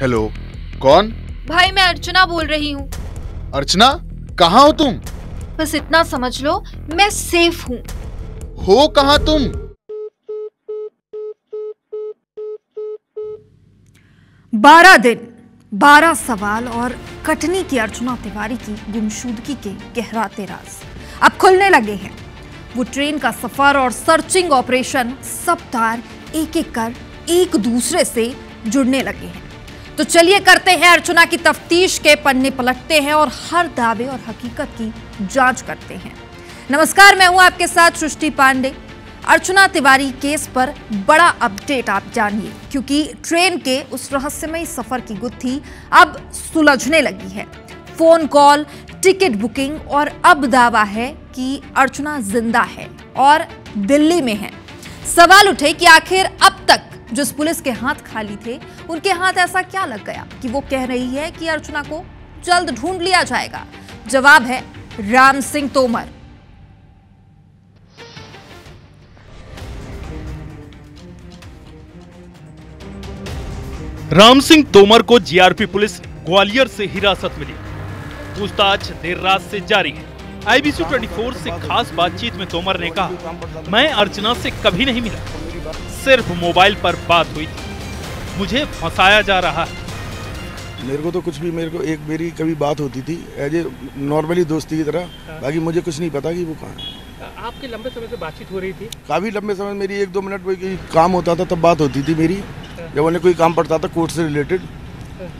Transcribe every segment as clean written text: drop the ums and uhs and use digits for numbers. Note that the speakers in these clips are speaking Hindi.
हेलो, कौन? भाई मैं अर्चना बोल रही हूँ। अर्चना, कहाँ हो तुम? बस इतना समझ लो, मैं सेफ हूँ। हो कहाँ तुम? बारह दिन, 12 सवाल और कटनी की अर्चना तिवारी की गुमशुदगी के गहराते राज अब खुलने लगे हैं। वो ट्रेन का सफर और सर्चिंग ऑपरेशन, सब तार एक एक कर एक दूसरे से जुड़ने लगे हैं। तो चलिए करते हैं अर्चना की तफ्तीश के पन्ने पलटते हैं और हर दावे और हकीकत की जांच करते हैं। नमस्कार, मैं हूं आपके साथ सृष्टि पांडे। अर्चना तिवारी केस पर बड़ा अपडेट आप जानिए, क्योंकि ट्रेन के उस रहस्यमयी सफर की गुत्थी अब सुलझने लगी है। फोन कॉल, टिकट बुकिंग और अब दावा है कि अर्चना जिंदा है और दिल्ली में है। सवाल उठे कि आखिर अब तक जिस पुलिस के हाथ खाली थे, उनके हाथ ऐसा क्या लग गया कि वो कह रही है कि अर्चना को जल्द ढूंढ लिया जाएगा। जवाब है राम सिंह तोमर। राम सिंह तोमर को जीआरपी पुलिस ग्वालियर से हिरासत मिली। पूछताछ देर रात से जारी है। IBC 24 से खास बातचीत में तोमर ने कहा, मैं अर्चना से कभी नहीं मिला, सिर्फ मोबाइल पर बात हुई थी, मुझे फंसाया जा रहा है। मेरे को तो कुछ भी, मेरी कभी बात होती थी एज ए नॉर्मली दोस्ती की तरह, बाकी मुझे कुछ नहीं पता कि वो कहाँ है। आपके लंबे समय से बातचीत हो रही थी? काफी लंबे समय, मेरी 1-2 मिनट कोई काम होता था तब बात होती थी मेरी, जब उन्हें कोई काम पड़ता था कोर्ट से रिलेटेड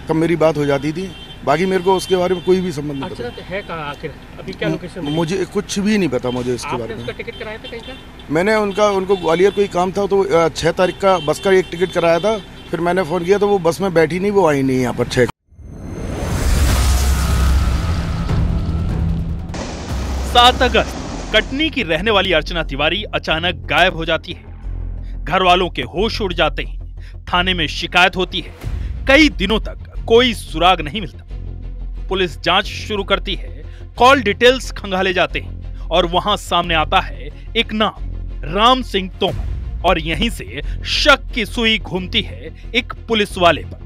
तब मेरी बात हो जाती थी। बाकी मेरे को उसके बारे में कोई भी संबंध नहीं पता। है कहाँ आखिर? अभी क्या लोकेशन? मुझे कुछ भी नहीं पता मुझे इसके बारे में। उसका टिकट कराया था कहीं का? मैंने उनको ग्वालियर कोई काम था तो 6 तारीख का बस का एक टिकट कराया था। फिर मैंने फोन किया तो वो बस में बैठी नहीं, वो आई नहीं यहाँ पर 6। 7 अगस्त कटनी की रहने वाली अर्चना तिवारी अचानक गायब हो जाती है। घर वालों के होश उड़ जाते हैं। थाने में शिकायत होती है। कई दिनों तक कोई सुराग नहीं मिलता। पुलिस जांच शुरू करती है। कॉल डिटेल्स खंगाले जाते हैं और वहां सामने आता है एक नाम, राम सिंह तोमर, और यहीं से शक की सुई घूमती है एक पुलिस वाले पर,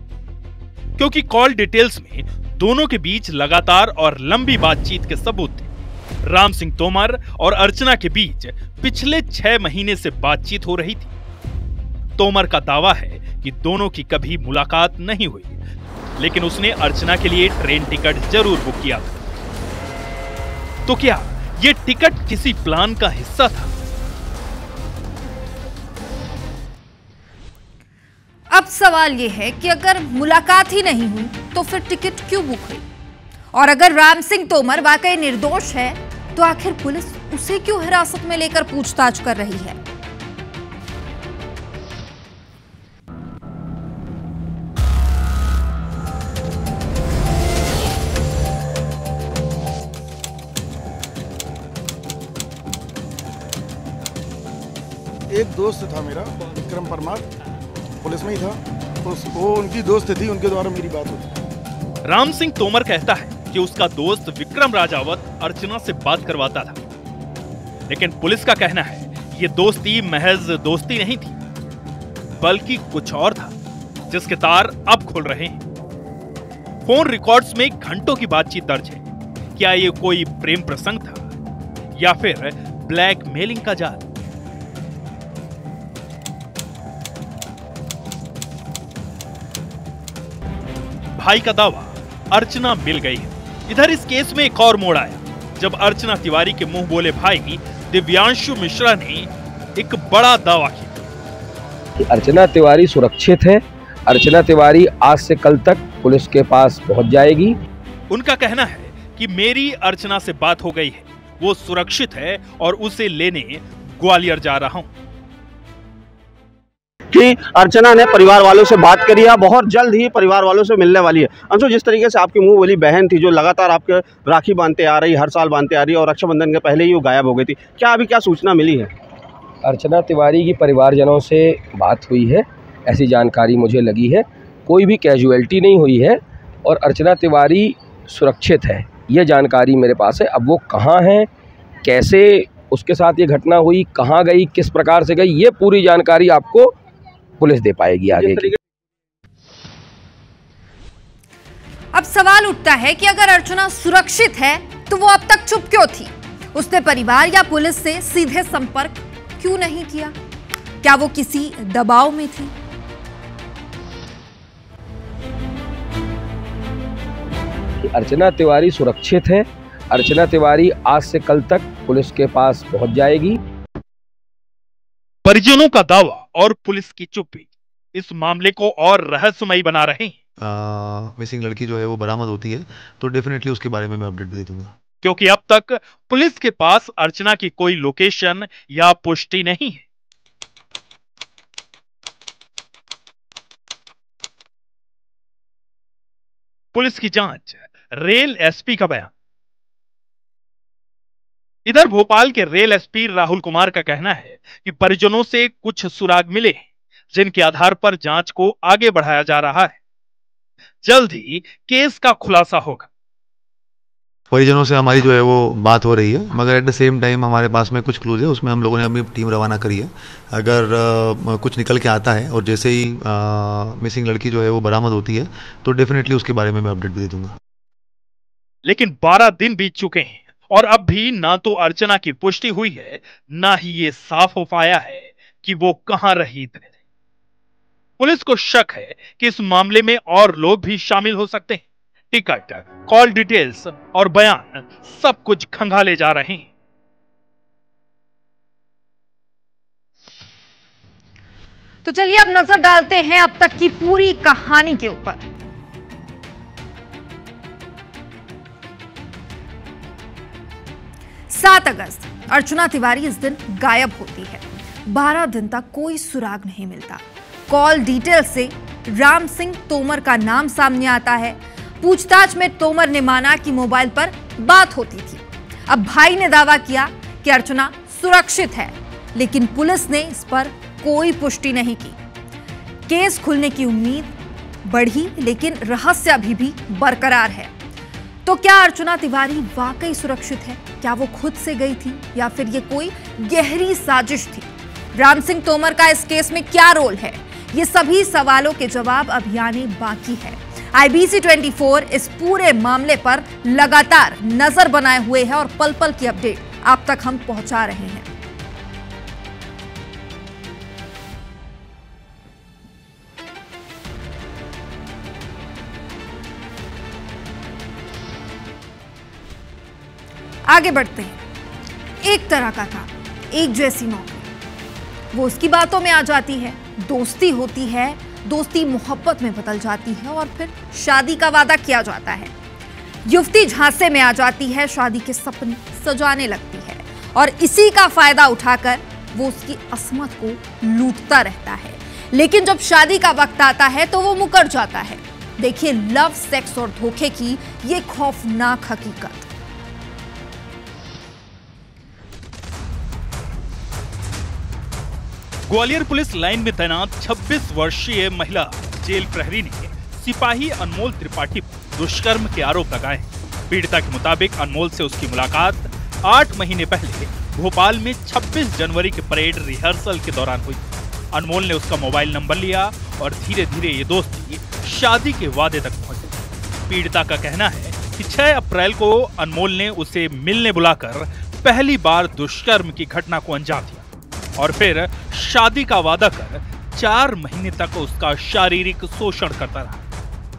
क्योंकि कॉल डिटेल्स में दोनों के बीच लगातार और लंबी बातचीत के सबूत थे। राम सिंह तोमर और अर्चना के बीच पिछले 6 महीने से बातचीत हो रही थी। तोमर का दावा है कि दोनों की कभी मुलाकात नहीं हुई, लेकिन उसने अर्चना के लिए ट्रेन टिकट जरूर बुक किया था। तो क्या यह टिकट किसी प्लान का हिस्सा था? अब सवाल यह है कि अगर मुलाकात ही नहीं हुई तो फिर टिकट क्यों बुक हुई? और अगर राम सिंह तोमर वाकई निर्दोष है तो आखिर पुलिस उसे क्यों हिरासत में लेकर पूछताछ कर रही है? एक दोस्त था मेरा, विक्रम परमार, पुलिस में ही था, तो वो उनकी दोस्त थी, उनके द्वारा मेरी बात हुई। राम सिंह तोमर कहता है कि उसका दोस्त विक्रम राजावत अर्चना से बात करवाता था, लेकिन पुलिस का कहना है ये दोस्ती महज दोस्ती नहीं थी, बल्कि कुछ और था, जिसके तार अब खुल रहे हैं। फोन रिकॉर्ड्स में घंटों की बातचीत दर्ज है। क्या ये कोई प्रेम प्रसंग था या फिर ब्लैकमेलिंग का जाल? भाई का दावा, अर्चना मिल गई है। इधर इस केस में एक और मोड़ आया जब अर्चना तिवारी के मुंह बोले भाई दिव्यांशु मिश्रा ने एक बड़ा दावा किया। अर्चना तिवारी सुरक्षित है। अर्चना तिवारी आज से कल तक पुलिस के पास पहुंच जाएगी। उनका कहना है कि मेरी अर्चना से बात हो गई है, वो सुरक्षित है और उसे लेने ग्वालियर जा रहा हूं। कि अर्चना ने परिवार वालों से बात करी है, बहुत जल्द ही परिवार वालों से मिलने वाली है। अंशु, जिस तरीके से आपकी मुंह बोली बहन थी जो लगातार आपके राखी बांधते आ रही, हर साल बांधते आ रही और रक्षाबंधन के पहले ही वो गायब हो गई थी, क्या अभी क्या सूचना मिली है? अर्चना तिवारी की परिवारजनों से बात हुई है, ऐसी जानकारी मुझे लगी है। कोई भी कैजुअलिटी नहीं हुई है और अर्चना तिवारी सुरक्षित है, ये जानकारी मेरे पास है। अब वो कहाँ है, कैसे उसके साथ ये घटना हुई, कहाँ गई, किस प्रकार से गई, ये पूरी जानकारी आपको पुलिस दे पाएगी आगे की। अब सवाल उठता है कि अगर अर्चना सुरक्षित है तो वो अब तक चुप क्यों थी? उसने परिवार या पुलिस से सीधे संपर्क क्यों नहीं किया? क्या वो किसी दबाव में थी? अर्चना तिवारी सुरक्षित है। अर्चना तिवारी आज से कल तक पुलिस के पास पहुंच जाएगी। परिजनों का दावा और पुलिस की चुप्पी इस मामले को और रहस्यमयी बना रहे हैं। मिसिंग लड़की जो है वो बरामद होती है तो डेफिनेटली उसके बारे में मैं अपडेट दे दूंगा, क्योंकि अब तक पुलिस के पास अर्चना की कोई लोकेशन या पुष्टि नहीं है। पुलिस की जांच, रेल एसपी का बयान। इधर भोपाल के रेल एसपी राहुल कुमार का कहना है कि परिजनों से कुछ सुराग मिले जिनके आधार पर जांच को आगे बढ़ाया जा रहा है। जल्द ही केस का खुलासा होगा। परिजनों से हमारी जो है वो बात हो रही है, मगर एट द सेम टाइम हमारे पास में कुछ क्लूज है, उसमें हम लोगों ने अपनी टीम रवाना करी है। अगर कुछ निकल के आता है और जैसे ही मिसिंग लड़की जो है वो बरामद होती है तो डेफिनेटली उसके बारे में मैं अपडेट दे दूंगा। लेकिन 12 दिन बीत चुके हैं और अब भी ना तो अर्चना की पुष्टि हुई है, ना ही ये साफ हो पाया है कि वो कहां रही थी। पुलिस को शक है कि इस मामले में और लोग भी शामिल हो सकते हैं। टिकट, कॉल डिटेल्स और बयान सब कुछ खंगाले जा रहे हैं। तो चलिए अब नजर डालते हैं अब तक की पूरी कहानी के ऊपर। सात अगस्त, अर्चना तिवारी इस दिन गायब होती है। 12 दिन तक कोई सुराग नहीं मिलता। कॉल डिटेल से राम सिंह तोमर का नाम सामने आता है। पूछताछ में तोमर ने माना कि मोबाइल पर बात होती थी। अब भाई ने दावा किया कि अर्चना सुरक्षित है, लेकिन पुलिस ने इस पर कोई पुष्टि नहीं की। केस खुलने की उम्मीद बढ़ी, लेकिन रहस्य अभी भी बरकरार है। तो क्या अर्चना तिवारी वाकई सुरक्षित है? क्या वो खुद से गई थी या फिर ये कोई गहरी साजिश थी? राम सिंह तोमर का इस केस में क्या रोल है? ये सभी सवालों के जवाब अभी आने बाकी है। IBC 24 इस पूरे मामले पर लगातार नजर बनाए हुए है और पल पल की अपडेट आप तक हम पहुंचा रहे हैं। आगे बढ़ते हैं। एक तरह का था, एक जैसी नौकरी, वो उसकी बातों में आ जाती है। दोस्ती होती है, दोस्ती मोहब्बत में बदल जाती है और फिर शादी का वादा किया जाता है। युवती झांसे में आ जाती है, शादी के सपने सजाने लगती है और इसी का फायदा उठाकर वो उसकी असमत को लूटता रहता है। लेकिन जब शादी का वक्त आता है तो वो मुकर जाता है। देखिए लव, सेक्स और धोखे की ये खौफनाक हकीकत। ग्वालियर पुलिस लाइन में तैनात 26 वर्षीय महिला जेल प्रहरी ने सिपाही अनमोल त्रिपाठी पर दुष्कर्म के आरोप लगाए। पीड़िता के मुताबिक अनमोल से उसकी मुलाकात 8 महीने पहले भोपाल में 26 जनवरी के परेड रिहर्सल के दौरान हुई। अनमोल ने उसका मोबाइल नंबर लिया और धीरे धीरे ये दोस्ती शादी के वादे तक पहुंची। पीड़िता का कहना है कि 6 अप्रैल को अनमोल ने उसे मिलने बुलाकर पहली बार दुष्कर्म की घटना को अंजाम दिया और फिर शादी का वादा कर 4 महीने तक उसका शारीरिक शोषण करता रहा।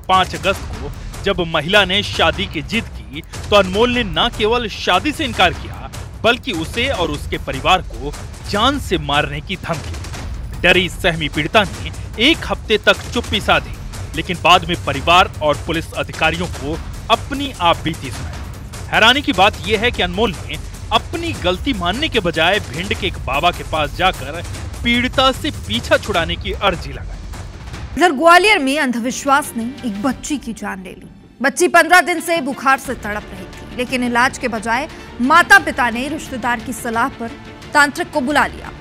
5 अगस्त को जब महिला ने शादी की जिद की तो अनमोल ने न केवल शादी से इनकार किया बल्कि उसे और उसके परिवार को जान से मारने की धमकी। डरी सहमी पीड़िता ने 1 हफ्ते तक चुप्पी साधी, लेकिन बाद में परिवार और पुलिस अधिकारियों को अपनी आप बीती सुनाई। हैरानी की बात यह है कि अनमोल ने अपनी गलती मानने के बजाय भिंड के एक बाबा के पास जाकर पीड़िता से पीछा छुड़ाने की अर्जी लगाई। इधर ग्वालियर में अंधविश्वास ने एक बच्ची की जान ले ली। बच्ची 15 दिन से बुखार से तड़प रही थी, लेकिन इलाज के बजाय माता पिता ने रिश्तेदार की सलाह पर तांत्रिक को बुला लिया।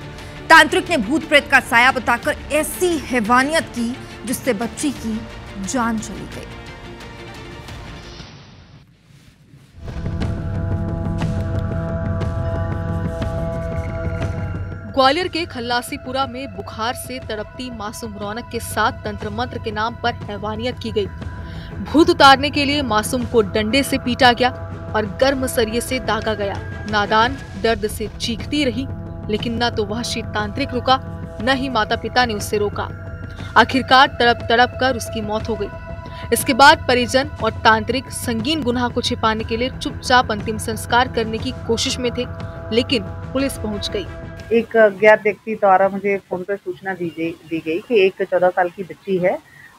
तांत्रिक ने भूत प्रेत का साया बताकर ऐसी हैवानियत की जिससे बच्ची की जान चली गई। ग्वालियर के खल्लासीपुरा में बुखार से तड़पती मासूम रौनक के साथ तंत्र मंत्र के नाम पर हैवानियत की गई। भूत उतारने के लिए मासूम को डंडे से पीटा गया और गर्म सरिये से दागा गया। नादान दर्द से चीखती रही, लेकिन न तो वहशी तांत्रिक रुका, न ही माता पिता ने उसे रोका। आखिरकार तड़प तड़प कर उसकी मौत हो गई। इसके बाद परिजन और तांत्रिक संगीन गुनाह को छिपाने के लिए चुपचाप अंतिम संस्कार करने की कोशिश में थे, लेकिन पुलिस पहुंच गई। एक अज्ञात व्यक्ति द्वारा मुझे फोन पर सूचना दी गई कि एक 14 साल की बच्ची है,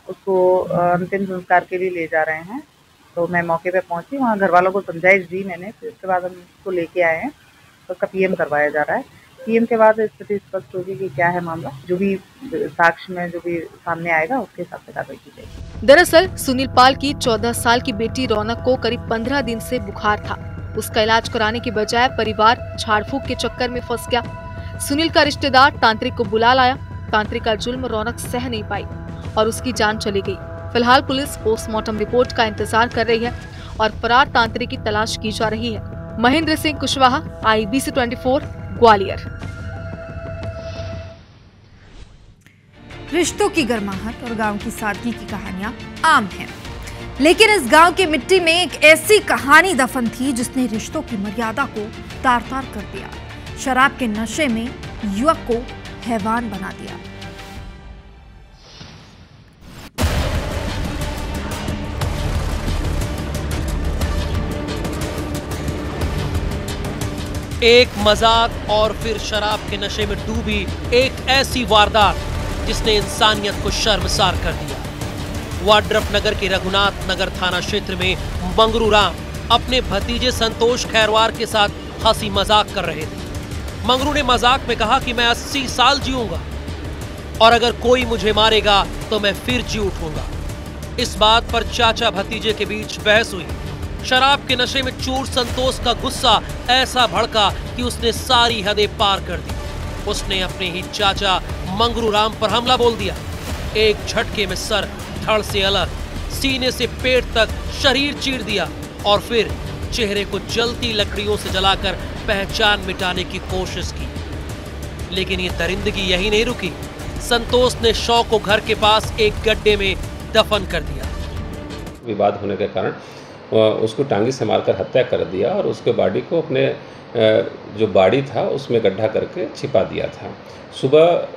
उसको अंतिम संस्कार के लिए ले जा रहे हैं। तो मैं मौके पे पहुंची, वहाँ घर वालों को समझाइश दी मैंने। फिर उसके बाद हम उसको लेके आए हैं, तो उसका पीएम करवाया जा रहा है। पीएम के बाद स्थिति स्पष्ट होगी कि क्या है मामला। जो भी साक्ष्य में जो भी सामने आएगा उसके हिसाब से कार्रवाई की जाएगी। दरअसल सुनील पाल की 14 साल की बेटी रौनक को करीब 15 दिन से बुखार था। उसका इलाज कराने के बजाय परिवार झाड़ फूक के चक्कर में फंस गया। सुनील का रिश्तेदार तांत्रिक को बुला लाया। तांत्रिक का जुल्म रौनक सह नहीं पाई और उसकी जान चली गई। फिलहाल पुलिस पोस्टमार्टम रिपोर्ट का इंतजार कर रही है और फरार तांत्रिक की तलाश की जा रही है। महेंद्र सिंह कुशवाहा, IBC 24, ग्वालियर। रिश्तों की गर्माहट और गांव की सादगी की कहानियां आम हैं, लेकिन इस गांव की मिट्टी में एक ऐसी कहानी दफन थी जिसने रिश्तों की मर्यादा को तार-तार कर दिया। शराब के नशे में युवक को हैवान बना दिया। एक मजाक और फिर शराब के नशे में डूबी एक ऐसी वारदात जिसने इंसानियत को शर्मसार कर दिया। वाड्रफ नगर के रघुनाथ नगर थाना क्षेत्र में मंगरू राम अपने भतीजे संतोष खैरवार के साथ हंसी मजाक कर रहे थे। मंगरू ने मजाक में कहा कि मैं 80 साल जीऊंगा और अगर कोई मुझे मारेगा तो मैं फिर जी उठूंगा। इस बात पर चाचा भतीजे के बीच बहस हुई। शराब के नशे में चूर संतोष का गुस्सा ऐसा भड़का कि उसने सारी हदें पार कर दी। उसने अपने ही चाचा मंगरू राम पर हमला बोल दिया। एक झटके में सर धड़ से अलग, सीने से पेट तक शरीर चीर दिया और फिर चेहरे को जलती लकड़ियों से जलाकर पहचान मिटाने की कोशिश की। लेकिन ये दरिंदगी यही नहीं रुकी। संतोष ने शव को घर के पास एक गड्ढे में दफन कर दिया। विवाद होने के कारण उसको टांगी से मारकर हत्या कर दिया और उसके बॉडी को अपने जो बाड़ी था उसमें गड्ढा करके छिपा दिया था। सुबह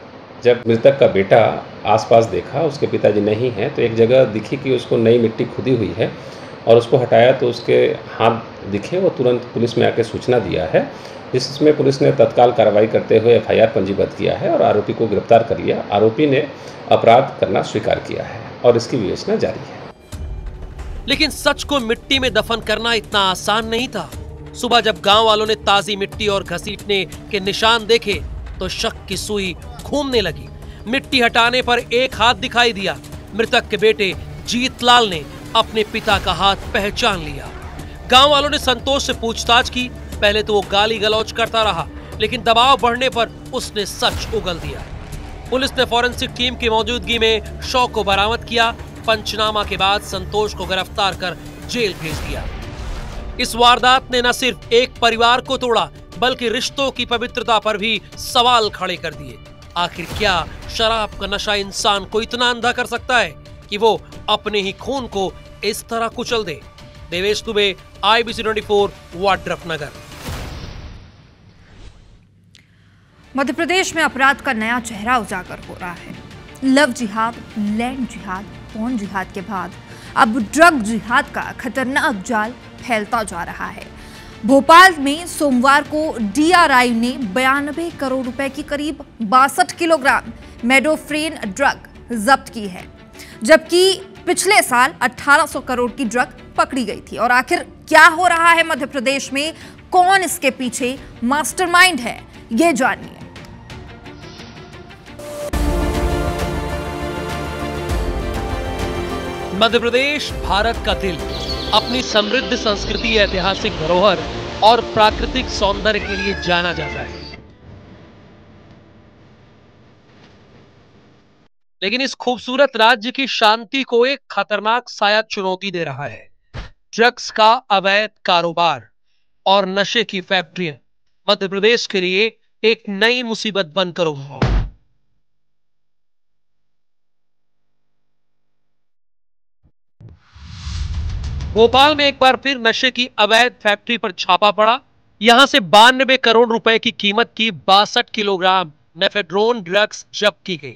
जब मृतक का बेटा आसपास देखा, उसके पिताजी नहीं हैं, तो एक जगह दिखी कि उसको नई मिट्टी खुदी हुई है और उसको हटाया तो उसके हाथ दिखे। वो तुरंत पुलिस में आके सूचना दिया है, जिसमें पुलिस ने तत्काल कार्रवाई करते हुए FIR पंजीबद्ध किया है और आरोपी को गिरफ्तार कर लिया। आरोपी ने अपराध करना स्वीकार किया है और इसकी विवेचना जारी है। लेकिन सच को मिट्टी में दफन करना इतना आसान नहीं था। सुबह जब गांव वालों ने ताजी मिट्टी और घसीटने के निशान देखे तो शक की सुई घूमने लगी। मिट्टी हटाने पर एक हाथ दिखाई दिया। मृतक के बेटे जीतलाल ने अपने पिता का हाथ पहचान लिया। गांव वालों ने संतोष से पूछताछ की। पहले तो वो गाली गलौज करता रहा, लेकिन दबाव बढ़ने पर उसने सच उगल दिया। पुलिस ने फॉरेंसिक टीम की मौजूदगी में शव को बरामद किया। पंचनामा के बाद संतोष को गिरफ्तार कर जेल भेज दिया। इस वारदात ने न सिर्फ एक परिवार को तोड़ा, बल्कि रिश्तों की पवित्रता पर भी सवाल खड़े कर दिए। आखिर क्या शराब का नशा इंसान को इतना अंधा कर सकता है कि वो अपने ही खून को इस तरह कुचल दे? देवेश दुबे, IBC 24, वाड्रफ नगर। मध्य प्रदेश में अपराध का नया चेहरा उजागर हो रहा है। लव जिहाद, लैंड जिहाद, पॉर्न जिहाद के बाद अब ड्रग जिहाद का खतरनाक जाल फैलता जा रहा है। भोपाल में सोमवार को DRI ने 92 करोड़ रुपए की करीब 62 किलोग्राम मेडोफ्रेन ड्रग जब्त की है, जबकि पिछले साल 1800 करोड़ की ड्रग पकड़ी गई थी। और आखिर क्या हो रहा है मध्य प्रदेश में, कौन इसके पीछे मास्टरमाइंड है, ये जानिए। मध्य प्रदेश भारत का दिल अपनी समृद्ध संस्कृति, ऐतिहासिक धरोहर और प्राकृतिक सौंदर्य के लिए जाना जाता है। लेकिन इस खूबसूरत राज्य की शांति को एक खतरनाक साया चुनौती दे रहा है। ड्रग्स का अवैध कारोबार और नशे की फैक्ट्रियां मध्य प्रदेश के लिए एक नई मुसीबत बनकर उभरी है। भोपाल में एक बार फिर नशे की अवैध फैक्ट्री पर छापा पड़ा। यहां से 92 करोड़ रुपए की कीमत की 62 किलोग्राम नेफेड्रोन ड्रग्स जब्त की गई।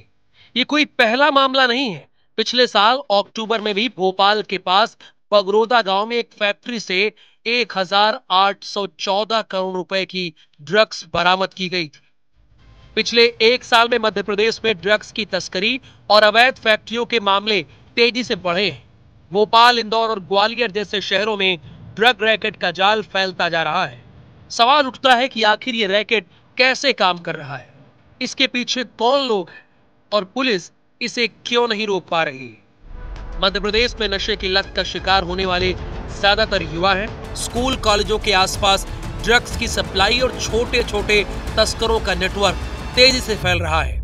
ये कोई पहला मामला नहीं है। पिछले साल अक्टूबर में भी भोपाल के पास बगरोदा गांव में एक फैक्ट्री से 1814 करोड़ रुपए की ड्रग्स बरामद की गई थी। पिछले एक साल में मध्य प्रदेश में ड्रग्स की तस्करी और अवैध फैक्ट्रियों के मामले तेजी से बढ़े हैं। भोपाल, इंदौर और ग्वालियर जैसे शहरों में ड्रग रैकेट का जाल फैलता जा रहा है। सवाल उठता है कि आखिर ये रैकेट कैसे काम कर रहा है, इसके पीछे कौन लोग हैं और पुलिस इसे क्यों नहीं रोक पा रही। मध्य प्रदेश में नशे की लत का शिकार होने वाले ज्यादातर युवा हैं। स्कूल कॉलेजों के आसपास ड्रग्स की सप्लाई और छोटे छोटे तस्करों का नेटवर्क तेजी से फैल रहा है।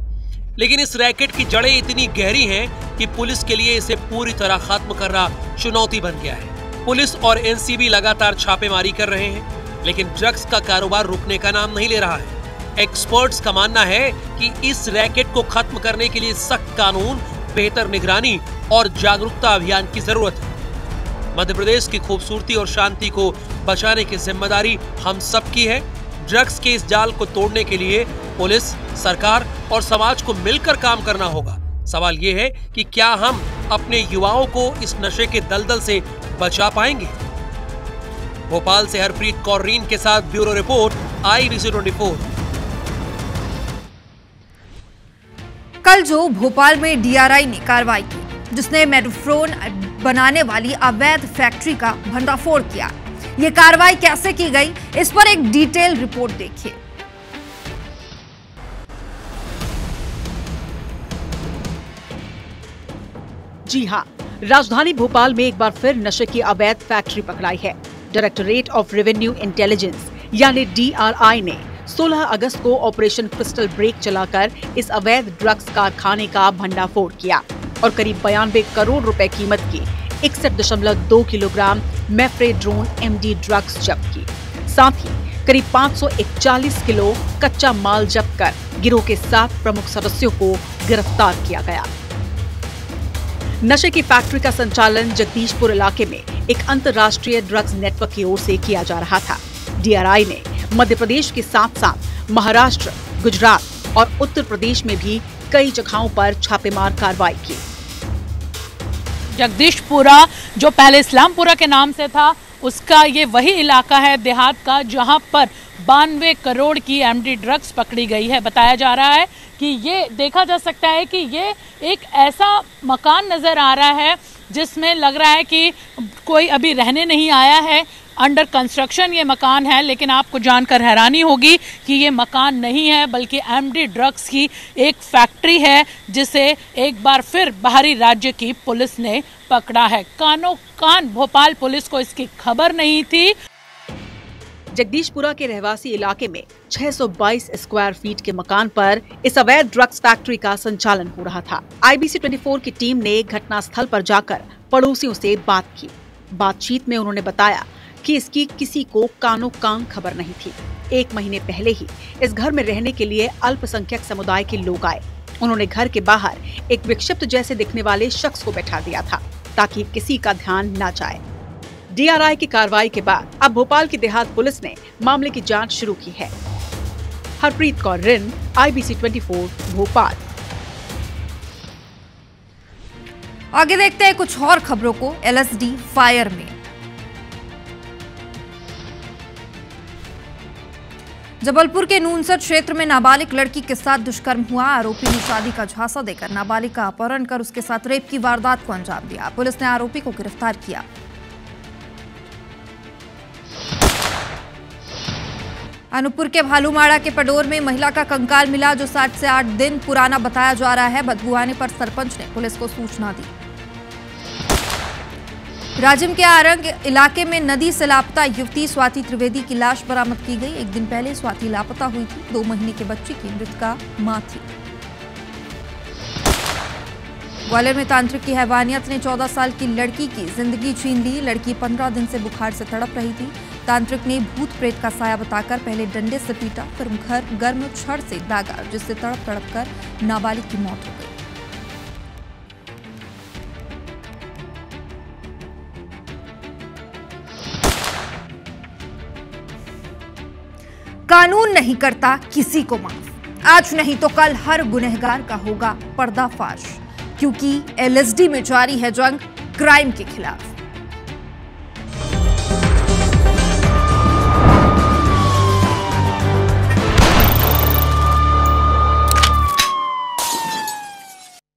लेकिन इस रैकेट की जड़ें इतनी गहरी हैं कि पुलिस के लिए इसे पूरी तरह खत्म करना चुनौती बन गया है। पुलिस और एनसीबी लगातार छापेमारी कर रहे हैं, लेकिन ड्रग्स का कारोबार रुकने का नाम नहीं ले रहा है। एक्सपर्ट्स का मानना है कि इस रैकेट को खत्म करने के लिए सख्त कानून, बेहतर निगरानी और जागरूकता अभियान की जरूरत है। मध्य प्रदेश की खूबसूरती और शांति को बचाने की जिम्मेदारी हम सबकी है। ड्रग्स के इस जाल को तोड़ने के लिए पुलिस, सरकार और समाज को मिलकर काम करना होगा। सवाल ये है कि क्या हम अपने युवाओं को इस नशे के दलदल से बचा पाएंगे। भोपाल से हरप्रीत कौर रीन के साथ ब्यूरो रिपोर्ट, IBC 24। कल जो भोपाल में DRI ने कार्रवाई की, जिसने मेडोफ्रोन बनाने वाली अवैध फैक्ट्री का भंडाफोड़ किया, ये कार्रवाई कैसे की गई, इस पर एक डिटेल रिपोर्ट देखिए। जी हां, राजधानी भोपाल में एक बार फिर नशे की अवैध फैक्ट्री पकड़ाई है। डायरेक्टरेट ऑफ रेवेन्यू इंटेलिजेंस यानी DRI ने 16 अगस्त को ऑपरेशन क्रिस्टल ब्रेक चलाकर इस अवैध ड्रग्स कारखाने का भंडाफोड़ किया और करीब 92 करोड़ रुपए कीमत की 61.2 किलोग्राम मेफ्रेड्रोन MD ड्रग्स जब्त की। साथ ही करीब 541 किलो कच्चा माल जब्त कर गिरोह के 7 प्रमुख सदस्यों को गिरफ्तार किया गया। नशे की फैक्ट्री का संचालन जगदीशपुर इलाके में एक अंतर्राष्ट्रीय ड्रग्स नेटवर्क की ओर से किया जा रहा था। DRI ने मध्य प्रदेश के साथ साथ महाराष्ट्र, गुजरात और उत्तर प्रदेश में भी कई जगहों पर छापेमार कार्रवाई की। जगदीशपुरा जो पहले इस्लामपुरा के नाम से था, उसका ये वही इलाका है देहात का जहां पर 92 करोड़ की MD ड्रग्स पकड़ी गई है। बताया जा रहा है कि ये देखा जा सकता है कि ये एक ऐसा मकान नजर आ रहा है जिसमें लग रहा है कि कोई अभी रहने नहीं आया है। अंडर कंस्ट्रक्शन ये मकान है, लेकिन आपको जानकर हैरानी होगी कि ये मकान नहीं है बल्कि MD ड्रग्स की एक फैक्ट्री है, जिसे एक बार फिर बाहरी राज्य की पुलिस ने पकड़ा है। कानों कान भोपाल पुलिस को इसकी खबर नहीं थी। जगदीशपुरा के रहवासी इलाके में 622 स्क्वायर फीट के मकान पर इस अवैध ड्रग्स फैक्ट्री का संचालन हो रहा था। IBC 24 की टीम ने घटनास्थल पर जाकर पड़ोसियों से बात की। बातचीत में उन्होंने बताया कि इसकी किसी को कानों कान खबर नहीं थी। 1 महीने पहले ही इस घर में रहने के लिए अल्पसंख्यक समुदाय के लोग आए। उन्होंने घर के बाहर एक विक्षिप्त जैसे दिखने वाले शख्स को बैठा दिया था ताकि किसी का ध्यान न जाए। DRI की कार्रवाई के बाद अब भोपाल की देहात पुलिस ने मामले की जांच शुरू की है। हरप्रीत कौर रीन, IBC 24 भोपाल। आगे देखते हैं कुछ और खबरों को। LSD फायर में जबलपुर के नूनसर क्षेत्र में नाबालिग लड़की के साथ दुष्कर्म हुआ। आरोपी ने शादी का झांसा देकर नाबालिग का अपहरण कर उसके साथ रेप की वारदात को अंजाम दिया। पुलिस ने आरोपी को गिरफ्तार किया। अनूपपुर के भालूमाड़ा के पडोर में महिला का कंकाल मिला, जो 7 से 8 दिन पुराना बताया जा रहा है। बदबू आने पर सरपंच ने पुलिस को सूचना दी। राजिम के आरंग इलाके में नदी से लापता युवती स्वाति त्रिवेदी की लाश बरामद की गई। 1 दिन पहले स्वाति लापता हुई थी। 2 महीने के बच्चे की मृतका मां थी। ग्वालियर में तांत्रिक की हैवानियत ने 14 साल की लड़की की जिंदगी छीन ली। लड़की 15 दिन से बुखार से तड़प रही थी। तांत्रिक ने भूत प्रेत का साया बताकर पहले डंडे से पीटा, फिर गर्म छड़ से दागा, जिससे तड़प तड़प कर नाबालिग की मौत हो गई। कानून नहीं करता किसी को माफ। आज नहीं तो कल हर गुनहगार का होगा पर्दाफाश, क्योंकि LSD में जारी है जंग क्राइम के खिलाफ।